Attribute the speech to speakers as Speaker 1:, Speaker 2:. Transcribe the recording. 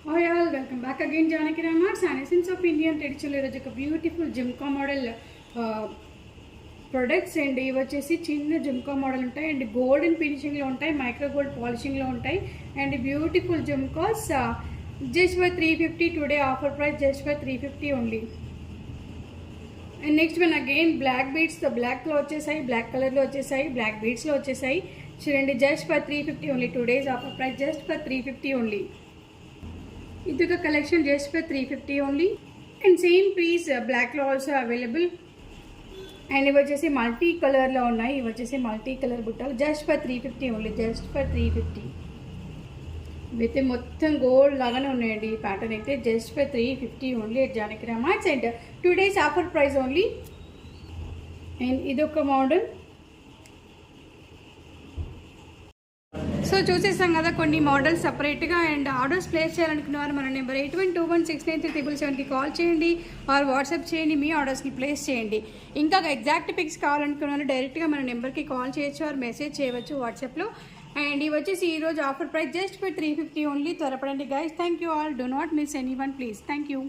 Speaker 1: Hi all, welcome back again Janaki Ramarts and Essence of Indian Traditional ఈరోజు ఒక beautiful జిమ్కా model products అండి. ఇవి వచ్చేసి చిన్న జిమ్కా మోడల్ ఉంటాయి అండ్ గోల్డెన్ ఫినిషింగ్లో ఉంటాయి, మైక్రో గోల్డ్ పాలిషింగ్లో ఉంటాయి and beautiful jhumkas just for 350 today offer price just for 350 only. And next one again black బీడ్స్తో బ్లాక్లో వచ్చేసాయి, బ్లాక్ కలర్లో వచ్చేసాయి, బ్లాక్ బీడ్స్లో వచ్చేసాయి చూడండి. Just for 350 only, 2 days offer price just for 350 only. ఇది ఒక collection just for 350 only and same piece బ్లాక్లో ఆల్సో అవైలబుల్. అండ్ ఇవి వచ్చేసి మల్టీ కలర్లో ఉన్నాయి, ఇవి వచ్చేసి మల్టీ కలర్ బుట్టలు just for 350 only, just for 350. ఇవైతే మొత్తం గోల్డ్ లాగానే ఉన్నాయండి. ఈ ప్యాటర్న్ అయితే just for 350 only at Janaki Ramarts and 2 days offer price only. And ఇది ఒక మోడల్. సో చూసేసాం కదా కొన్ని మోడల్స్ సపరేట్గా. అండ్ ఆర్డర్స్ ప్లేస్ చేయాలనుకున్నవారు మన నెంబర్ 8121693777కి కాల్ చేయండి ఆర్ వాట్సాప్ చేయండి, మీ ఆర్డర్స్ని ప్లేస్ చేయండి. ఇంకా ఎగ్జాక్ట్ పిక్స్ కావాలనుకున్న డైరెక్ట్గా మన నెంబర్కి కాల్ చేయొచ్చు ఆర్ మెసేజ్ చేయవచ్చు వాట్సాప్లో. అండ్ ఇవి వచ్చేసి ఈరోజు offer price just for 350 only. త్వరపడండి guys. Thank you all. Do not miss any one please. Thank you.